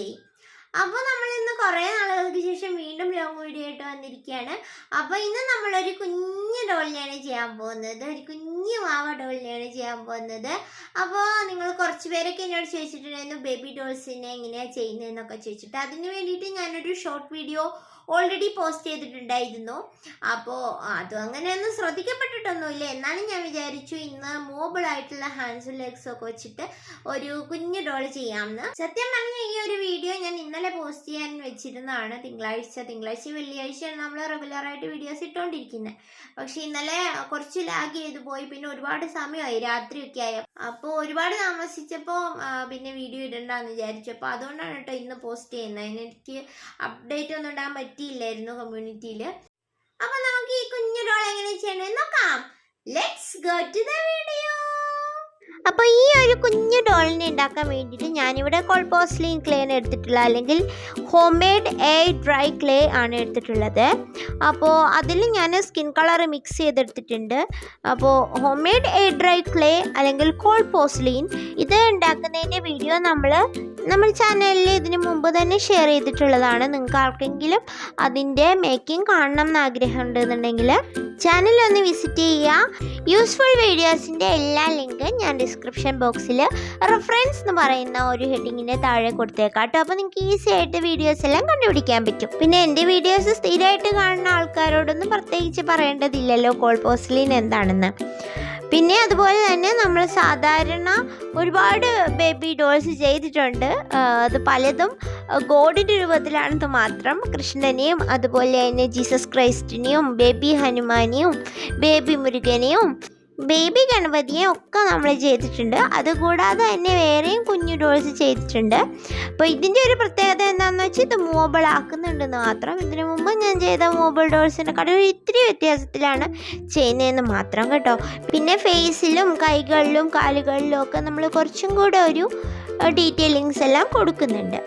ജയ്. അപ്പോൾ നമ്മൾ ഇന്ന് കുറേ നാളുകൾക്ക് ശേഷം വീണ്ടും ലോങ് വീഡിയോ ആയിട്ട് വന്നിരിക്കുകയാണ്. അപ്പോൾ ഇന്ന് നമ്മളൊരു കുഞ്ഞു ഡോളിനെയാണ് ചെയ്യാൻ പോകുന്നത്, ഒരു കുഞ്ഞു മാവ ഡോളിനെയാണ് ചെയ്യാൻ പോകുന്നത്. അപ്പോൾ നിങ്ങൾ കുറച്ച് പേരൊക്കെ എന്നോട് ചോദിച്ചിട്ടുണ്ടായിരുന്നു ബേബി ഡോൾസിനെ എങ്ങനെയാണ് ചെയ്യുന്നതെന്നൊക്കെ ചോദിച്ചിട്ട്. അതിന് വേണ്ടിയിട്ട് ഞാനൊരു ഷോർട്ട് വീഡിയോ ഓൾറെഡി പോസ്റ്റ് ചെയ്തിട്ടുണ്ടായിരുന്നു. അപ്പോൾ അതും അങ്ങനെയൊന്നും ശ്രദ്ധിക്കപ്പെട്ടിട്ടൊന്നുമില്ല. എന്നാലും ഞാൻ വിചാരിച്ചു ഇന്ന് മൂവബിൾ ആയിട്ടുള്ള ഹാൻഡ്സും ലെഗ്സും ഒക്കെ വെച്ചിട്ട് ഒരു കുഞ്ഞു ഡോൾ ചെയ്യാമെന്ന്. സത്യം പറഞ്ഞാൽ ഈ ഒരു വീഡിയോ ഞാൻ ഇന്നലെ പോസ്റ്റ് ചെയ്യാൻ വെച്ചിരുന്നതാണ്. തിങ്കളാഴ്ച വെള്ളിയാഴ്ചയാണ് നമ്മൾ റെഗുലറായിട്ട് വീഡിയോസ് ഇട്ടുകൊണ്ടിരിക്കുന്നത്. പക്ഷെ ഇന്നലെ കുറച്ച് ലാഗ് ചെയ്ത് പോയി, പിന്നെ ഒരുപാട് സമയമായി, രാത്രിയൊക്കെ ആയ. അപ്പോൾ ഒരുപാട് താമസിച്ചപ്പോൾ പിന്നെ വീഡിയോ ഇടണ്ടെന്ന് വിചാരിച്ചു. അപ്പോൾ അതുകൊണ്ടാണ് കേട്ടോ ഇന്ന് പോസ്റ്റ് ചെയ്യുന്നത്. എനിക്ക് അപ്ഡേറ്റ് ഒന്നും ഇടാൻ പറ്റിയില്ലായിരുന്നു കമ്മ്യൂണിറ്റിയിൽ. അപ്പോൾ നമുക്ക് ഈ കുഞ്ഞു ഡോൾ എങ്ങനെ ചെയ്യണമെന്ന് നോക്കാം. Let's go to the video. അപ്പോൾ ഈ ഒരു കുഞ്ഞു ഡോളിനെ ഉണ്ടാക്കാൻ വേണ്ടിയിട്ട് ഞാനിവിടെ പോർസലെയിൻ ക്ലേ ആണ് എടുത്തിട്ടുള്ളത്, അല്ലെങ്കിൽ ഹോം മെയ്ഡ് airdry ക്ലേ ആണ് എടുത്തിട്ടുള്ളത്. അപ്പോൾ അതിൽ ഞാൻ സ്കിൻ കളർ മിക്സ് ചെയ്തെടുത്തിട്ടുണ്ട്. അപ്പോൾ ഹോം മെയ്ഡ് airdry ക്ലേ അല്ലെങ്കിൽ പോർസലെയിൻ ഇത് ഉണ്ടാക്കുന്നതിൻ്റെ വീഡിയോ നമ്മുടെ ചാനലിൽ ഇതിന് മുമ്പ് തന്നെ ഷെയർ ചെയ്തിട്ടുള്ളതാണ്. നിങ്ങൾക്ക് ആർക്കെങ്കിലും അതിൻ്റെ മേക്കിംഗ് കാണണം എന്ന് ആഗ്രഹം ഉണ്ടെന്നുണ്ടെങ്കിൽ ചാനലൊന്ന് വിസിറ്റ് ചെയ്യുക. യൂസ്ഫുൾ വീഡിയോസിൻ്റെ എല്ലാ ലിങ്കും ഞാൻ ഡിസ്ക്രിപ്ഷൻ ബോക്സിൽ റെഫറൻസ് എന്ന് പറയുന്ന ഒരു ഹെഡിങ്ങിൻ്റെ താഴെ കൊടുത്തേക്കാം കേട്ടോ. അപ്പോൾ നിങ്ങൾക്ക് ഈസി ആയിട്ട് വീഡിയോസ് എല്ലാം കണ്ടുപിടിക്കാൻ പറ്റും. പിന്നെ എൻ്റെ വീഡിയോസ് സ്ഥിരമായിട്ട് കാണുന്ന ആൾക്കാരോടൊന്നും പ്രത്യേകിച്ച് പറയേണ്ടതില്ലല്ലോ പോർസലെയിൻ എന്താണെന്ന്. പിന്നെ അതുപോലെ തന്നെ നമ്മൾ സാധാരണ ഒരുപാട് ബേബി ഡോൾസ് ചെയ്തിട്ടുണ്ട്. അത് പലതും ഗോഡിൻ്റെ രൂപത്തിലാണെന്ന് മാത്രം. കൃഷ്ണനെയും അതുപോലെ തന്നെ ജീസസ് ക്രൈസ്റ്റിനെയും ബേബി ഹനുമാനെയും ബേബി മുരുകനെയും ബേബി ഗണപതിയെ ഒക്കെ നമ്മൾ ചെയ്തിട്ടുണ്ട്. അതുകൂടാതെ തന്നെ വേറെയും കുഞ്ഞു ഡോൾസ് ചെയ്തിട്ടുണ്ട്. അപ്പോൾ ഇതിൻ്റെ ഒരു പ്രത്യേകത എന്താണെന്ന് വെച്ചാൽ ഇത് മൂവബിൾ ആക്കുന്നുണ്ടെന്ന് മാത്രം. ഇതിനു മുമ്പ് ഞാൻ ചെയ്ത മൂവബിൾ ഡോൾസിൻ്റെ കടയിൽ ഇത്തിരി വ്യത്യാസത്തിലാണ് ചെയ്യുന്നതെന്ന് മാത്രം കേട്ടോ. പിന്നെ ഫേസിലും കൈകളിലും കാലുകളിലും ഒക്കെ നമ്മൾ കുറച്ചും കൂടെ ഒരു ഡീറ്റെയിലിങ്സ് എല്ലാം കൊടുക്കുന്നുണ്ട്.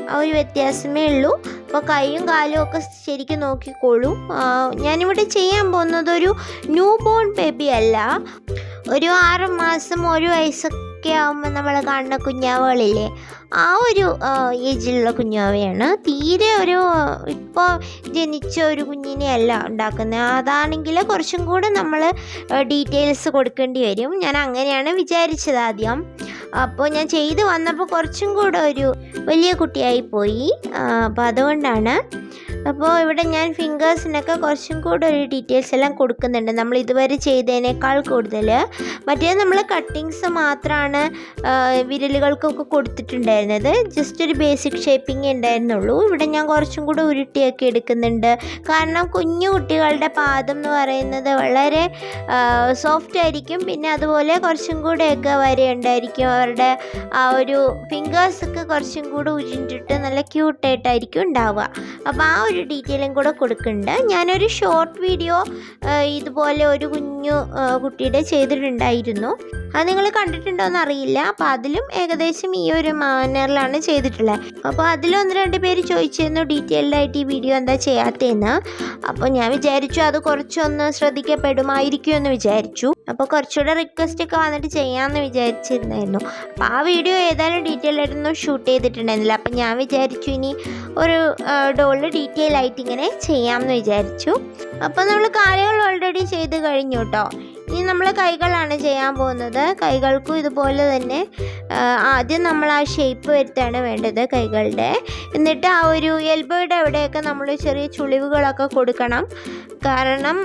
ആ ഒരു വ്യത്യാസമേ ഉള്ളൂ. അപ്പോൾ കൈയും കാലും ഒക്കെ ശരിക്കും നോക്കിക്കോളൂ. ഞാനിവിടെ ചെയ്യാൻ പോകുന്നത് ഒരു ന്യൂ ബോൺ ബേബി അല്ല, ഒരു 6 മാസം 1 വയസ്സൊക്കെ ആകുമ്പോൾ നമ്മൾ കാണുന്ന കുഞ്ഞാവകളില്ലേ, ആ ഒരു ഏജിലുള്ള കുഞ്ഞാവയാണ്. തീരെ ഒരു ഇപ്പോൾ ജനിച്ച ഒരു കുഞ്ഞിനെ അല്ല ഉണ്ടാക്കുന്നത്. അതാണെങ്കിൽ കുറച്ചും കൂടെ നമ്മൾ ഡീറ്റെയിൽസ് കൊടുക്കേണ്ടി വരും. ഞാൻ അങ്ങനെയാണ് വിചാരിച്ചത് ആദ്യം. അപ്പോൾ ഞാൻ ചെയ്ത് വന്നപ്പോൾ കുറച്ചും കൂടെ ഒരു വലിയ കുട്ടിയായി പോയി. അപ്പോൾ അതുകൊണ്ടാണ്. അപ്പോൾ ഇവിടെ ഞാൻ ഫിംഗേഴ്സിനൊക്കെ കുറച്ചും കൂടെ ഒരു ഡീറ്റെയിൽസ് എല്ലാം കൊടുക്കുന്നുണ്ട്, നമ്മൾ ഇതുവരെ ചെയ്തതിനേക്കാൾ കൂടുതൽ. മറ്റേത് നമ്മൾ കട്ടിങ്സ് മാത്രമാണ് വിരലുകൾക്കൊക്കെ കൊടുത്തിട്ടുണ്ടായിരുന്നത്. ജസ്റ്റ് ഒരു ബേസിക് ഷേപ്പിംഗ് ഉണ്ടായിരുന്നുള്ളൂ. ഇവിടെ ഞാൻ കുറച്ചും കൂടെ ഉരുട്ടിയൊക്കെ എടുക്കുന്നുണ്ട്. കാരണം കുഞ്ഞു കുട്ടികളുടെ പാദം എന്ന് പറയുന്നത് വളരെ സോഫ്റ്റ് ആയിരിക്കും. പിന്നെ അതുപോലെ കുറച്ചും കൂടെയൊക്കെ വരെയുണ്ടായിരിക്കും. അവരുടെ ആ ഒരു ഫിംഗേഴ്സൊക്കെ കുറച്ചും കൂടെ ഉരുണ്ടിട്ട് നല്ല ക്യൂട്ടായിട്ടായിരിക്കും ഉണ്ടാവുക. അപ്പോൾ ആ ഒരു ഡീറ്റെയിലും കൂടെ കൊടുക്കുന്നുണ്ട്. ഞാനൊരു ഷോർട്ട് വീഡിയോ ഇതുപോലെ ഒരു കുഞ്ഞു കുട്ടിയുടെ ചെയ്തിട്ടുണ്ടായിരുന്നു. അത് നിങ്ങൾ കണ്ടിട്ടുണ്ടോയെന്ന് അറിയില്ല. അപ്പോൾ അതിലും ഏകദേശം ഈ ഒരു മാനറിലാണ് ചെയ്തിട്ടുള്ളത്. അപ്പോൾ അതിൽ 1-2 പേര് ചോദിച്ചിരുന്നു ഡീറ്റെയിൽഡായിട്ട് ഈ വീഡിയോ എന്താ ചെയ്യാത്തതെന്ന്. അപ്പോൾ ഞാൻ വിചാരിച്ചു അത് കുറച്ചൊന്ന് ശ്രദ്ധിക്കപ്പെടുമായിരിക്കും എന്ന് വിചാരിച്ചു. അപ്പോൾ കുറച്ചുകൂടെ റിക്വസ്റ്റൊക്കെ വന്നിട്ട് ചെയ്യാമെന്ന് വിചാരിച്ചിരുന്നായിരുന്നു. അപ്പോൾ ആ വീഡിയോ ഏതായാലും ഡീറ്റെയിൽ ആയിട്ടൊന്നും ഷൂട്ട് ചെയ്തിട്ടുണ്ടായിരുന്നില്ല. അപ്പോൾ ഞാൻ വിചാരിച്ചു ഇനി ഒരു ഡോളിൽ ഡീറ്റെയിൽ ആയിട്ട് ഇങ്ങനെ ചെയ്യാമെന്ന് വിചാരിച്ചു. അപ്പോൾ നമ്മൾ കാലുകൾ ഓൾറെഡി ചെയ്ത് കഴിഞ്ഞു കേട്ടോ. ഇനി നമ്മൾ കൈകളാണ് ചെയ്യാൻ പോകുന്നത്. കൈകൾക്കും ഇതുപോലെ തന്നെ ആദ്യം നമ്മൾ ആ ഷേപ്പ് വരുത്താണ് വേണ്ടത് കൈകളുടെ. എന്നിട്ട് ആ ഒരു എൽബോയുടെ അവിടെയൊക്കെ നമ്മൾ ചെറിയ ചുളിവുകളൊക്കെ കൊടുക്കണം. കാരണം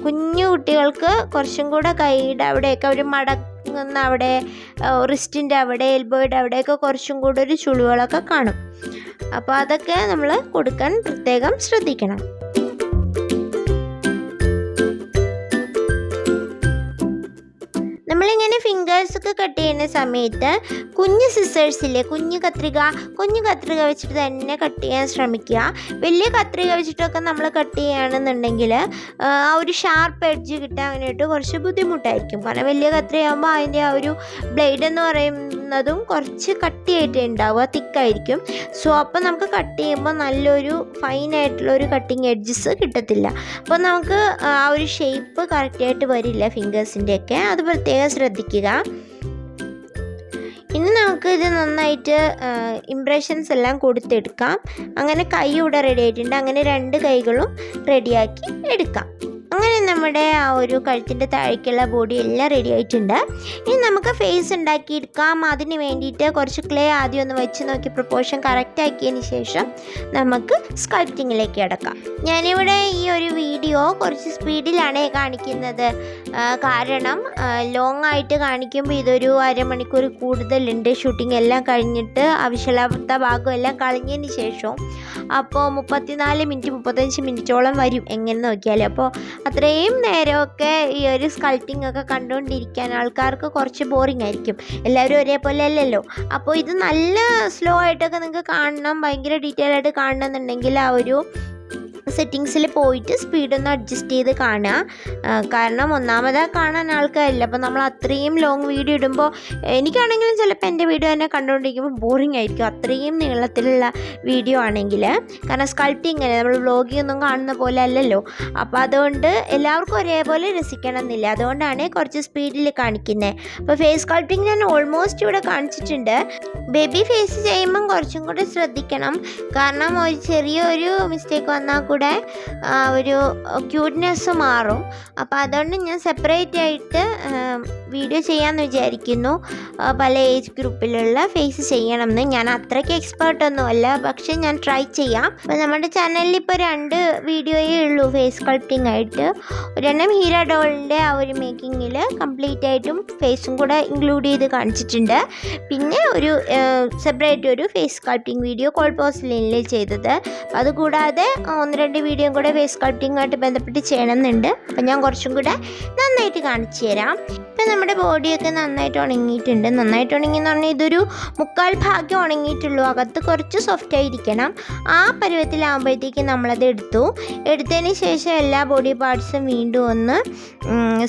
കുഞ്ഞു കുട്ടികൾക്ക് കുറച്ചും കൂടെ കൈയുടെ അവിടെയൊക്കെ ഒരു മടങ്ങുന്ന അവിടെ, റിസ്റ്റിൻ്റെ അവിടെ, എൽബോയുടെ അവിടെയൊക്കെ കുറച്ചും കൂടെ ഒരു ചുളിവുകളൊക്കെ കാണും. അപ്പോൾ അതൊക്കെ നമ്മൾ കൊടുക്കാൻ പ്രത്യേകം ശ്രദ്ധിക്കണം. നമ്മളിങ്ങനെ ഫിംഗേഴ്സൊക്കെ കട്ട് ചെയ്യുന്ന സമയത്ത് കുഞ്ഞു സിസേഴ്സില്ലേ, കുഞ്ഞു കത്രിക വെച്ചിട്ട് തന്നെ കട്ട് ചെയ്യാൻ ശ്രമിക്കുക. വലിയ കത്രിക വെച്ചിട്ടൊക്കെ നമ്മൾ കട്ട് ചെയ്യുകയാണെന്നുണ്ടെങ്കിൽ ആ ഒരു ഷാർപ്പ് എഡ്ജ് കിട്ടാൻ വേണ്ടിയിട്ട് കുറച്ച് ബുദ്ധിമുട്ടായിരിക്കും. കാരണം വലിയ കത്രികയാകുമ്പോൾ അതിൻ്റെ ആ ഒരു ബ്ലേഡ് എന്ന് പറയുന്നതും കുറച്ച് കട്ടിയായിട്ട് ഉണ്ടാവുക, തിക്കായിരിക്കും. സോ അപ്പോൾ നമുക്ക് കട്ട് ചെയ്യുമ്പോൾ നല്ലൊരു ഫൈനായിട്ടുള്ളൊരു കട്ടിങ് എഡ്ജസ് കിട്ടത്തില്ല. അപ്പോൾ നമുക്ക് ആ ഒരു ഷേപ്പ് കറക്റ്റായിട്ട് വരില്ല ഫിംഗേഴ്സിൻ്റെയൊക്കെ. അത് പ്രത്യേകം ശ്രദ്ധിക്കുക. ഇനി നമുക്ക് നമുക്ക് ഇത് നന്നായിട്ട് ഇംപ്രഷൻസ് എല്ലാം കൊടുത്തെടുക്കാം. അങ്ങനെ കൈ ഇവിടെ റെഡി ആയിട്ടുണ്ട്. അങ്ങനെ 2 കൈകളും റെഡിയാക്കി എടുക്കാം. അങ്ങനെ നമ്മുടെ ആ ഒരു കഴുത്തിൻ്റെ താഴേക്കുള്ള ബോഡി എല്ലാം റെഡി ആയിട്ടുണ്ട്. ഇനി നമുക്ക് ഫേസ് ഉണ്ടാക്കിയെടുക്കാം. അതിന് വേണ്ടിയിട്ട് കുറച്ച് ക്ലേ ആദ്യം ഒന്ന് വെച്ച് നോക്കി പ്രൊപ്പോർഷൻ കറക്റ്റ് ആക്കിയതിന് ശേഷം നമുക്ക് സ്കൾപ്റ്റിങ്ങിലേക്ക് കിടക്കാം. ഞാനിവിടെ ഈ ഒരു വീഡിയോ കുറച്ച് സ്പീഡിലാണ് കാണിക്കുന്നത്. കാരണം ലോങ് ആയിട്ട് കാണിക്കുമ്പോൾ ഇതൊരു അരമണിക്കൂർ കൂടുതലുണ്ട്. ഷൂട്ടിംഗ് എല്ലാം കഴിഞ്ഞിട്ട് ആവശ്യമില്ലാത്ത ഭാഗം എല്ലാം കളഞ്ഞതിന് ശേഷം അപ്പോൾ 34 മിനിറ്റ് 35 മിനിറ്റോളം വരും എങ്ങനെ നോക്കിയാൽ. അപ്പോൾ അത്രയും നേരമൊക്കെ ഈ ഒരു സ്കൾപ്റ്റിംഗ് ഒക്കെ കണ്ടുകൊണ്ടിരിക്കാൻ ആൾക്കാർക്ക് കുറച്ച് ബോറിംഗ് ആയിരിക്കും. എല്ലാവരും ഒരേപോലെ അല്ലല്ലോ. അപ്പോൾ ഇത് നല്ല സ്ലോ ആയിട്ടൊക്കെ നിങ്ങൾക്ക് കാണണം, ഭയങ്കര ഡീറ്റെയിൽ ആയിട്ട് കാണണമെന്നുണ്ടെങ്കിൽ ആ ഒരു സെറ്റിങ്സിൽ പോയിട്ട് സ്പീഡൊന്ന് അഡ്ജസ്റ്റ് ചെയ്ത് കാണുക. കാരണം ഒന്നാമതായി കാണാൻ ആൾക്കാരില്ല. അപ്പോൾ നമ്മൾ അത്രയും ലോങ് വീഡിയോ ഇടുമ്പോൾ എനിക്കാണെങ്കിലും ചിലപ്പോൾ എൻ്റെ വീഡിയോ തന്നെ കണ്ടുകൊണ്ടിരിക്കുമ്പോൾ ബോറിംഗ് ആയിരിക്കും, അത്രയും നീളത്തിലുള്ള വീഡിയോ ആണെങ്കിൽ. കാരണം സ്കൾപ്റ്റിംഗ് അല്ലേ, നമ്മൾ വ്ളോഗിൽ ഒന്നും കാണുന്ന പോലെ അല്ലല്ലോ. അപ്പോൾ അതുകൊണ്ട് എല്ലാവർക്കും ഒരേപോലെ രസിക്കണം എന്നില്ല. അതുകൊണ്ടാണ് കുറച്ച് സ്പീഡിൽ കാണിക്കുന്നത്. അപ്പോൾ ഫേസ് സ്കൾപ്റ്റിംഗ് ഞാൻ ഓൾമോസ്റ്റ് ഇവിടെ കാണിച്ചിട്ടുണ്ട്. ബേബി ഫേസ് ചെയ്യുമ്പം കുറച്ചും കൂടി ശ്രദ്ധിക്കണം. കാരണം ഒരു ചെറിയൊരു മിസ്റ്റേക്ക് വന്നാൽ കൂടെ ഒരു ക്യൂട്ട്നെസ് മാറും. അപ്പോൾ അതുകൊണ്ട് ഞാൻ സെപ്പറേറ്റ് ആയിട്ട് വീഡിയോ ചെയ്യാമെന്ന് വിചാരിക്കുന്നു. പല ഏജ് ഗ്രൂപ്പിലുള്ള ഫേസ് ചെയ്യണം എന്ന്. ഞാൻ അത്രയ്ക്ക് എക്സ്പേർട്ടൊന്നും അല്ല, പക്ഷേ ഞാൻ ട്രൈ ചെയ്യാം. അപ്പോൾ നമ്മുടെ ചാനലിൽ ഇപ്പോൾ 2 വീഡിയോയേ ഉള്ളൂ ഫേസ് സ്കൾപ്റ്റിംഗ് ആയിട്ട്. ഒരെണ്ണം ഹീര ഡോളിൻ്റെ ആ ഒരു മേക്കിങ്ങിൽ കംപ്ലീറ്റ് ആയിട്ടും ഫേസും കൂടെ ഇൻക്ലൂഡ് ചെയ്ത് കാണിച്ചിട്ടുണ്ട്. പിന്നെ ഒരു സെപ്പറേറ്റ് ഒരു ഫേസ് സ്കൾപ്റ്റിംഗ് വീഡിയോ പോർസലെയിനിൽ ചെയ്തത്. അതുകൂടാതെ 1-2 വീഡിയോ കൂടെ ഫേസ് സ്കൾപ്റ്റിംഗുമായിട്ട് ബന്ധപ്പെട്ട് ചെയ്യണമെന്നുണ്ട്. അപ്പോൾ ഞാൻ കുറച്ചും കൂടെ നന്നായിട്ട് കാണിച്ചു തരാം. ഇപ്പം നമ്മുടെ ബോഡിയൊക്കെ നന്നായിട്ട് ഉണങ്ങിയിട്ടുണ്ട്. നന്നായിട്ട് ഉണങ്ങിയെന്ന് പറഞ്ഞാൽ ഇതൊരു 3/4 ഭാഗം ഉണങ്ങിയിട്ടുള്ളൂ. അകത്ത് കുറച്ച് സോഫ്റ്റ് ആയിരിക്കണം. ആ പരുവത്തിലാകുമ്പോഴത്തേക്ക് നമ്മളത് എടുത്തതിന് ശേഷം എല്ലാ ബോഡി പാർട്സും വീണ്ടും ഒന്ന്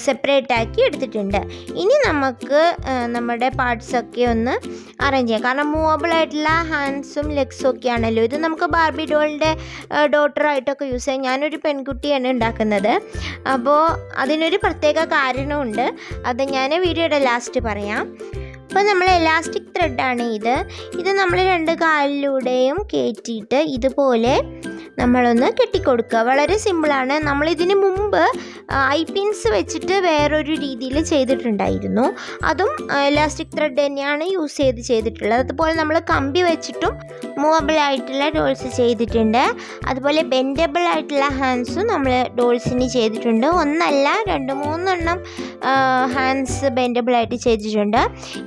സെപ്പറേറ്റ് ആക്കി എടുത്തിട്ടുണ്ട്. ഇനി നമുക്ക് നമ്മുടെ പാർട്സൊക്കെ ഒന്ന് അറേഞ്ച് ചെയ്യാം. കാരണം മൂവബിൾ ആയിട്ടുള്ള ഹാൻഡ്സും ലെഗ്സും ഒക്കെ ആണല്ലോ. ഇത് നമുക്ക് ബാർബി ഡോളിൻ്റെ ഡോട്ടറായിട്ടൊക്കെ യൂസ് ചെയ്യാം. ഞാനൊരു പെൺകുട്ടിയാണ് ഉണ്ടാക്കുന്നത്. അപ്പോൾ അതിനൊരു പ്രത്യേക കാരണമുണ്ട്. അത് ഞാൻ വീഡിയോയുടെ ലാസ്റ്റ് പറയാം. അപ്പോൾ നമ്മൾ എലാസ്റ്റിക് ത്രെഡാണ് ഇത് നമ്മൾ 2 കാലിലൂടെയും കയറ്റിയിട്ട് ഇതുപോലെ നമ്മളൊന്ന് കെട്ടിക്കൊടുക്കുക. വളരെ സിമ്പിളാണ്. നമ്മളിതിന് മുമ്പ് ഐ പിൻസ് വെച്ചിട്ട് വേറൊരു രീതിയിൽ ചെയ്തിട്ടുണ്ടായിരുന്നു. അതും എലാസ്റ്റിക് ത്രെഡ് തന്നെയാണ് യൂസ് ചെയ്തിട്ടുള്ളത്. അതുപോലെ നമ്മൾ കമ്പി വെച്ചിട്ടും മൂവബിൾ ആയിട്ടുള്ള ഡോൾസ് ചെയ്തിട്ടുണ്ട്. അതുപോലെ ബെൻഡബിൾ ആയിട്ടുള്ള ഹാൻഡ്സും നമ്മൾ ഡോൾസിന് ചെയ്തിട്ടുണ്ട്. 1 അല്ല 2-3 എണ്ണം ഹാൻഡ്സ് ബെൻഡബിളായിട്ട് ചെയ്തിട്ടുണ്ട്.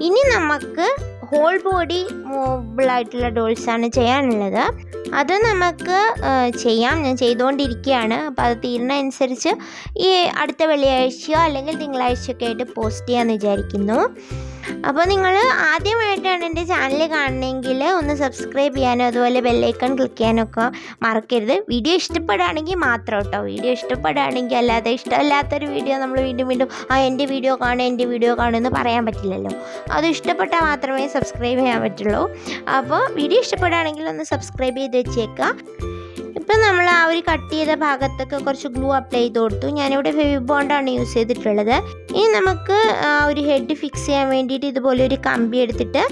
ഇനി നമുക്ക് ഹോൾ ബോഡി മൂവബിളായിട്ടുള്ള ഡോൾസാണ് ചെയ്യാനുള്ളത്. അത് നമുക്ക് ചെയ്യാം. ഞാൻ ചെയ്തുകൊണ്ടിരിക്കുകയാണ്. അപ്പോൾ അത് തീരുന്നതനുസരിച്ച് ഈ അടുത്ത വെള്ളിയാഴ്ചയോ അല്ലെങ്കിൽ തിങ്കളാഴ്ചയൊക്കെ ആയിട്ട് പോസ്റ്റ് ചെയ്യാമെന്ന് വിചാരിക്കുന്നു. അപ്പോൾ നിങ്ങൾ ആദ്യമായിട്ടാണ് എൻ്റെ ചാനൽ കാണണമെങ്കിൽ ഒന്ന് സബ്സ്ക്രൈബ് ചെയ്യാനും അതുപോലെ ബെല്ലൈക്കൺ ക്ലിക്ക് ചെയ്യാനൊക്കെ മറക്കരുത്. വീഡിയോ ഇഷ്ടപ്പെടുകയാണെങ്കിൽ മാത്രം കേട്ടോ. വീഡിയോ ഇഷ്ടപ്പെടുകയാണെങ്കിൽ, അല്ലാതെ ഇഷ്ടമല്ലാത്തൊരു വീഡിയോ നമ്മൾ വീണ്ടും എൻ്റെ വീഡിയോ കാണുമെന്ന് പറയാൻ പറ്റില്ലല്ലോ. അത് ഇഷ്ടപ്പെട്ടാൽ മാത്രമേ സബ്സ്ക്രൈബ് ചെയ്യാൻ പറ്റുള്ളൂ. അപ്പോൾ വീഡിയോ ഇഷ്ടപ്പെടുകയാണെങ്കിൽ ഒന്ന് സബ്സ്ക്രൈബ് ചെയ്ത് വെച്ചേക്കാം. ഇപ്പം നമ്മൾ ആ ഒരു കട്ട് ചെയ്ത ഭാഗത്തൊക്കെ കുറച്ച് ഗ്ലൂ അപ്ലൈ ചെയ്ത് കൊടുത്തു. ഞാനിവിടെ ഫെവിബോണ്ടാണ് യൂസ് ചെയ്തിട്ടുള്ളത്. ഇനി നമുക്ക് ആ ഒരു ഹെഡ് ഫിക്സ് ചെയ്യാൻ വേണ്ടിയിട്ട് ഇതുപോലെ ഒരു കമ്പി എടുത്തിട്ട്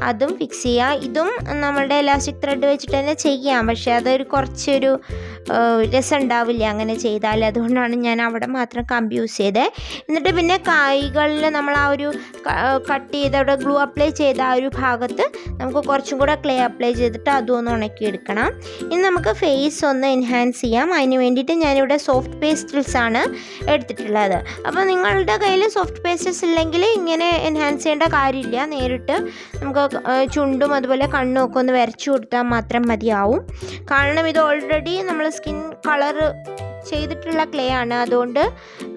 അതും ഫിക്സ് ചെയ്യാം. ഇതും നമ്മളുടെ എലാസ്റ്റിക് ത്രെഡ് വെച്ചിട്ട് തന്നെ ചെയ്യാം. പക്ഷേ അതൊരു കുറച്ചൊരു രസം ഉണ്ടാവില്ല അങ്ങനെ ചെയ്താൽ. അതുകൊണ്ടാണ് ഞാൻ അവിടെ മാത്രം കമ്പി യൂസ് ചെയ്തത്. എന്നിട്ട് പിന്നെ കൈകളിൽ നമ്മൾ ആ ഒരു കട്ട് ചെയ്ത് അവിടെ ഗ്ലൂ അപ്ലൈ ചെയ്ത ആ ഒരു ഭാഗത്ത് നമുക്ക് കുറച്ചും കൂടെ ക്ലേ അപ്ലൈ ചെയ്തിട്ട് അതും ഒന്ന് ഉണക്കിയെടുക്കണം. ഇനി നമുക്ക് ഫേസ് ഒന്ന് എൻഹാൻസ് ചെയ്യാം. അതിന് വേണ്ടിയിട്ട് ഞാനിവിടെ സോഫ്റ്റ് പേസ്റ്റൽസ് ആണ് എടുത്തിട്ടുള്ളത്. അപ്പോൾ നിങ്ങളുടെ കയ്യിൽ സോഫ്റ്റ് പേസ്റ്റൽസ് ഇല്ലെങ്കിൽ ഇങ്ങനെ എൻഹാൻസ് ചെയ്യേണ്ട കാര്യമില്ല. നേരിട്ട് നമുക്ക് ചുണ്ടും അതുപോലെ കണ്ണും ഒക്കെ ഒന്ന് വരച്ചു കൊടുത്താൽ മാത്രം മതിയാവും. കാരണം ഇത് ഓൾറെഡി നമ്മൾ സ്കിൻ കളർ ചെയ്തിട്ടുള്ള ക്ലേ ആണ്. അതുകൊണ്ട്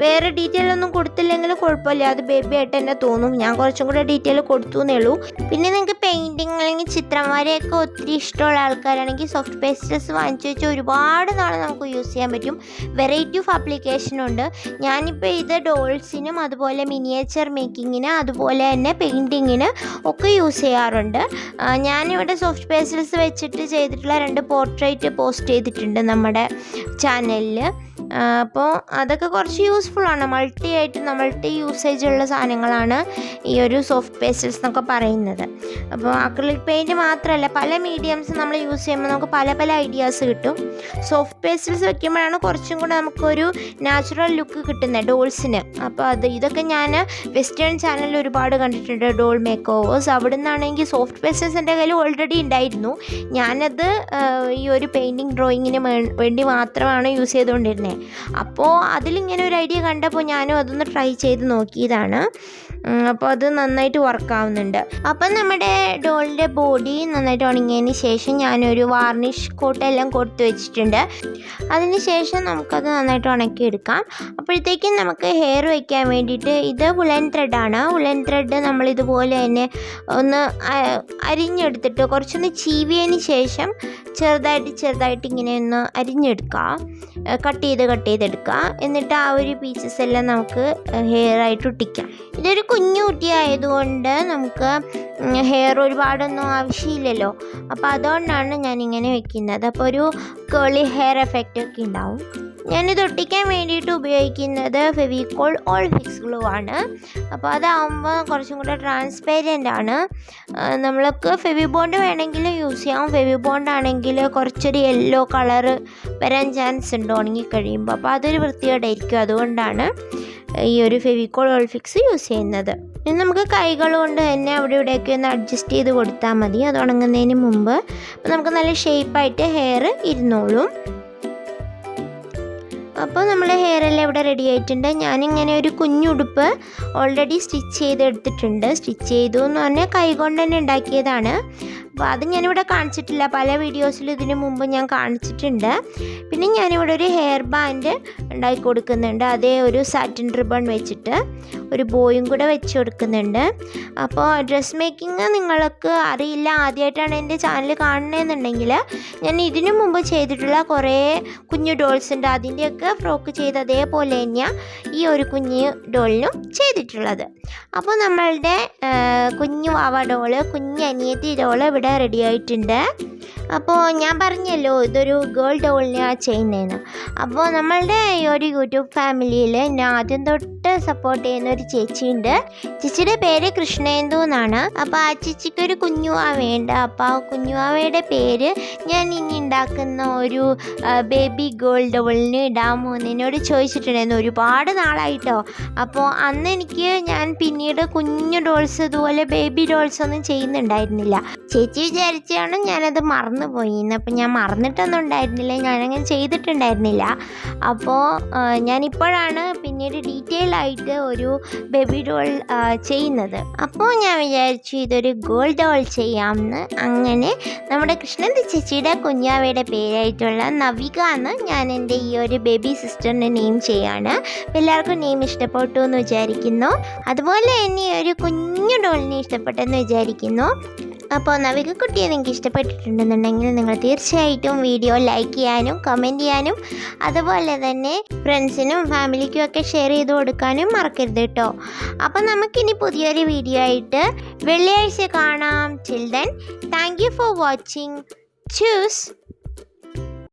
വേറെ ഡീറ്റെയിൽ ഒന്നും കൊടുത്തില്ലെങ്കിലും കുഴപ്പമില്ല. അത് ബേബി ആയിട്ട് തന്നെ തോന്നും. ഞാൻ കുറച്ചും കൂടെ ഡീറ്റെയിൽ കൊടുത്തു എന്നേ ഉള്ളൂ. പിന്നെ നിങ്ങൾക്ക് പെയിൻറ്റിങ് അല്ലെങ്കിൽ ചിത്രം വരെയൊക്കെ ഒത്തിരി ഇഷ്ടമുള്ള ആൾക്കാരാണെങ്കിൽ സോഫ്റ്റ് പേസ്റ്റൽസ് വാങ്ങിച്ചു വെച്ച് ഒരുപാട് നാൾ നമുക്ക് യൂസ് ചെയ്യാൻ പറ്റും. വെറൈറ്റി ഓഫ് ആപ്ലിക്കേഷനുണ്ട്. ഞാനിപ്പോൾ ഇത് ഡോൾസിനും അതുപോലെ മിനിയേച്ചർ മേക്കിങ്ങിന് അതുപോലെ തന്നെ പെയിൻറ്റിങ്ങിന് ഒക്കെ യൂസ് ചെയ്യാറുണ്ട്. ഞാനിവിടെ സോഫ്റ്റ് പേസ്റ്റൽസ് വെച്ചിട്ട് ചെയ്തിട്ടുള്ള 2 പോർട്രേറ്റ് പോസ്റ്റ് ചെയ്തിട്ടുണ്ട് നമ്മുടെ ചാനലിൽ. അപ്പോൾ അതൊക്കെ കുറച്ച് യൂസ്ഫുള്ളാണ്. മൾട്ടി യൂസേജ് ഉള്ള സാധനങ്ങളാണ് ഈ ഒരു സോഫ്റ്റ് പേസ്റ്റൽസ് എന്നൊക്കെ പറയുന്നത്. അപ്പോൾ അക്രിലിക് പെയിൻറ്റ് മാത്രമല്ല, പല മീഡിയംസ് നമ്മൾ യൂസ് ചെയ്യുമ്പോൾ നമുക്ക് പല പല ഐഡിയാസ് കിട്ടും. സോഫ്റ്റ് പേസ്റ്റൽസ് വെക്കുമ്പോഴാണ് കുറച്ചും കൂടെ നമുക്കൊരു നാച്ചുറൽ ലുക്ക് കിട്ടുന്നത് ഡോൾസിന്. അപ്പോൾ ഇതൊക്കെ ഞാൻ വെസ്റ്റേൺ ചാനലിൽ ഒരുപാട് കണ്ടിട്ടുണ്ട്, ഡോൾ മേക്ക് ഓവേഴ്സ്. അവിടെ നിന്നാണെങ്കിൽ സോഫ്റ്റ് പേസ്റ്റൽസ് എൻ്റെ കയ്യിൽ ഓൾറെഡി ഉണ്ടായിരുന്നു. ഞാനത് ഈ ഒരു പെയിൻറ്റിങ് ഡ്രോയിങ്ങിന് വേണ്ടി മാത്രമാണ് യൂസ് ചെയ്തുകൊണ്ടിരുന്നത്. അപ്പോൾ അതിലിങ്ങനെ ഒരു ഐഡിയ കണ്ടപ്പോൾ ഞാനും അതൊന്ന് ട്രൈ ചെയ്ത് നോക്കിയതാണ്. അപ്പോൾ അത് നന്നായിട്ട് വർക്കാവുന്നുണ്ട്. അപ്പം നമ്മുടെ ഡോളിൻ്റെ ബോഡി നന്നായിട്ട് ഉണങ്ങിയതിന് ശേഷം ഞാനൊരു വാർണിഷ് കോട്ടെല്ലാം കൊടുത്ത് വെച്ചിട്ടുണ്ട്. അതിന് ശേഷം നമുക്കത് നന്നായിട്ട് ഉണക്കിയെടുക്കാം. അപ്പോഴത്തേക്കും നമുക്ക് ഹെയർ വയ്ക്കാൻ വേണ്ടിയിട്ട് ഇത് വുളൻ ത്രെഡാണ്. വുളൻ ത്രെഡ് നമ്മളിതുപോലെ തന്നെ ഒന്ന് അരിഞ്ഞെടുത്തിട്ട് കുറച്ചൊന്ന് ചീവിയതിന് ശേഷം ചെറുതായിട്ട് ഇങ്ങനെ ഒന്ന് അരിഞ്ഞെടുക്കുക, കട്ട് ചെയ്തെടുക്കുക. എന്നിട്ട് ആ ഒരു പീസസ് എല്ലാം നമുക്ക് ഹെയർ ആയിട്ട് ഒട്ടിക്കാം. ഇതൊരു കുഞ്ഞു കുട്ടിയായതുകൊണ്ട് നമുക്ക് ഹെയർ ഒരുപാടൊന്നും ആവശ്യമില്ലല്ലോ. അപ്പോൾ അതുകൊണ്ടാണ് ഞാനിങ്ങനെ വെക്കുന്നത്. അപ്പോൾ ഒരു കേളി ഹെയർ എഫക്റ്റ് ഒക്കെ ഉണ്ടാവും. ഞാനിത് ഒട്ടിക്കാൻ വേണ്ടിയിട്ട് ഉപയോഗിക്കുന്നത് ഫെവിക്കോൾ ഓൾ ഫിക്സ് ഗ്ലൂ ആണ്. അപ്പോൾ അതാവുമ്പോൾ കുറച്ചും കൂടെ ട്രാൻസ്പെരൻ്റ് ആണ്. നമ്മൾക്ക് ഫെവി ബോണ്ട് വേണമെങ്കിൽ യൂസ് ചെയ്യാം. ഫെവി ബോണ്ട് ആണെങ്കിൽ കുറച്ചൊരു യെല്ലോ കളറ് വരാൻ ചാൻസ് ഉണ്ട് ഉണങ്ങിക്കഴിയുമ്പോൾ. അപ്പോൾ അതൊരു വൃത്തികേടായിരിക്കും. അതുകൊണ്ടാണ് ഈ ഒരു ഫെവിക്കോൾ ഓൾ ഫിക്സ് യൂസ് ചെയ്യുന്നത്. ഇനി നമുക്ക് കൈകൾ കൊണ്ട് തന്നെ അവിടെ ഇവിടെയൊക്കെ ഒന്ന് അഡ്ജസ്റ്റ് ചെയ്ത് കൊടുത്താൽ മതി, അത് ഉണങ്ങുന്നതിന് മുമ്പ്. അപ്പോൾ നമുക്ക് നല്ല ഷേപ്പായിട്ട് ഹെയർ ഇരുന്നോളും. അപ്പോൾ നമ്മുടെ ഹെയർ എല്ലാം ഇവിടെ റെഡി ആയിട്ടുണ്ട്. ഞാനിങ്ങനെ ഒരു കുഞ്ഞുടുപ്പ് ഓൾറെഡി സ്റ്റിച്ച് ചെയ്തെടുത്തിട്ടുണ്ട്. സ്റ്റിച്ച് ചെയ്തു എന്ന് പറഞ്ഞാൽ കൈ കൊണ്ട് തന്നെ ഉണ്ടാക്കിയതാണ്. അപ്പോൾ അത് ഞാനിവിടെ കാണിച്ചിട്ടില്ല, പല വീഡിയോസിലും ഇതിനു മുമ്പ് ഞാൻ കാണിച്ചിട്ടുണ്ട്. പിന്നെ ഞാനിവിടെ ഒരു ഹെയർ ബാൻഡ് ഉണ്ടാക്കി കൊടുക്കുന്നുണ്ട്. അതേ ഒരു സാറ്റിൻ റിബൺ വെച്ചിട്ട് ഒരു ബോയും കൂടെ വെച്ച് കൊടുക്കുന്നുണ്ട്. അപ്പോൾ ഡ്രസ് മേക്കിംഗ് നിങ്ങൾക്ക് അറിയില്ല, ആദ്യമായിട്ടാണ് എൻ്റെ ചാനൽ കാണണമെന്നുണ്ടെങ്കിൽ ഞാൻ ഇതിനു മുമ്പ് ചെയ്തിട്ടുള്ള കുറേ കുഞ്ഞു ഡോൾസ് ഉണ്ട്. അതിൻ്റെയൊക്കെ ഫ്രോക്ക് ചെയ്ത് അതേപോലെ തന്നെയാണ് ഈ ഒരു കുഞ്ഞു ഡോളിനും ചെയ്തിട്ടുള്ളത്. അപ്പോൾ നമ്മളുടെ കുഞ്ഞു വാവ ഡോള്, കുഞ്ഞു അനിയത്തി ഡോള് ഇവിടെ റെഡി ആയിട്ടുണ്ട്. അപ്പോൾ ഞാൻ പറഞ്ഞല്ലോ ഇതൊരു ഗേൾ ഡോളിനെയാണ് ചെയ്യുന്നതെന്ന്. അപ്പോൾ നമ്മളുടെ ഈ ഒരു യൂട്യൂബ് ഫാമിലിയിൽ ഞാൻ ആദ്യം തൊട്ട് സപ്പോർട്ട് ചെയ്യുന്ന ഒരു ചേച്ചിയുണ്ട്. ചേച്ചിയുടെ പേര് കൃഷ്ണേന്ദു എന്നാണ്. അപ്പോൾ ആ ചേച്ചിക്ക് ഒരു കുഞ്ഞുവാവയുണ്ട്. അപ്പോൾ ആ കുഞ്ഞുവാവയുടെ പേര് ഞാൻ ഇനി ഉണ്ടാക്കുന്ന ഒരു ബേബി ഗേൾ ഡോളിന് ഇടാമോ എന്ന് എന്നോട് ചോദിച്ചിട്ടുണ്ടായിരുന്നു ഒരുപാട് നാളായിട്ടോ. അപ്പോൾ അന്ന് ഞാൻ പിന്നീട് കുഞ്ഞു ഡോൾസ് ഇതുപോലെ ബേബി ഡോൾസ് ഒന്നും ചെയ്യുന്നുണ്ടായിരുന്നില്ല. ചേച്ചി വിചാരിച്ചാണ് ഞാനത് മറന്നുപോയി. അപ്പോൾ ഞാൻ മറന്നിട്ടൊന്നും ഉണ്ടായിരുന്നില്ല, ഞാനങ്ങനെ ചെയ്തിട്ടുണ്ടായിരുന്നില്ല. അപ്പോൾ ഞാനിപ്പോഴാണ് പിന്നീട് ഡീറ്റെയിൽ ആയിട്ട് ഒരു ബേബി ഡോൾ ചെയ്യുന്നത്. അപ്പോൾ ഞാൻ വിചാരിച്ചു ഇതൊരു ഗേൾ ഡോൾ ചെയ്യാമെന്ന്. അങ്ങനെ നമ്മുടെ കൃഷ്ണന്ത് ചേച്ചിയുടെ കുഞ്ഞാവയുടെ പേരായിട്ടുള്ള നവിക എന്ന് ഞാൻ എൻ്റെ ഈ ഒരു ബേബി സിസ്റ്ററിൻ്റെ നെയിം ചെയ്യാണ്. എല്ലാവർക്കും നെയിം ഇഷ്ടപ്പെട്ടു എന്ന് വിചാരിക്കുന്നു. അതുപോലെ തന്നെ ഒരു കുഞ്ഞു ഡോളിനെ ഇഷ്ടപ്പെട്ടെന്ന് വിചാരിക്കുന്നു. അപ്പോൾ നവിക കുട്ടിയെ നിങ്ങൾക്ക് ഇഷ്ടപ്പെട്ടിട്ടുണ്ടെന്നുണ്ടെങ്കിൽ നിങ്ങൾ തീർച്ചയായിട്ടും വീഡിയോ ലൈക്ക് ചെയ്യാനും കമൻറ്റ് ചെയ്യാനും അതുപോലെ തന്നെ ഫ്രണ്ട്സിനും ഫാമിലിക്കും ഒക്കെ ഷെയർ ചെയ്ത് കൊടുക്കാനും മറക്കരുത് കേട്ടോ. അപ്പോൾ നമുക്കിനി പുതിയൊരു വീഡിയോ ആയിട്ട് വെള്ളിയാഴ്ച കാണാം. Till then thank you for watching. Choose.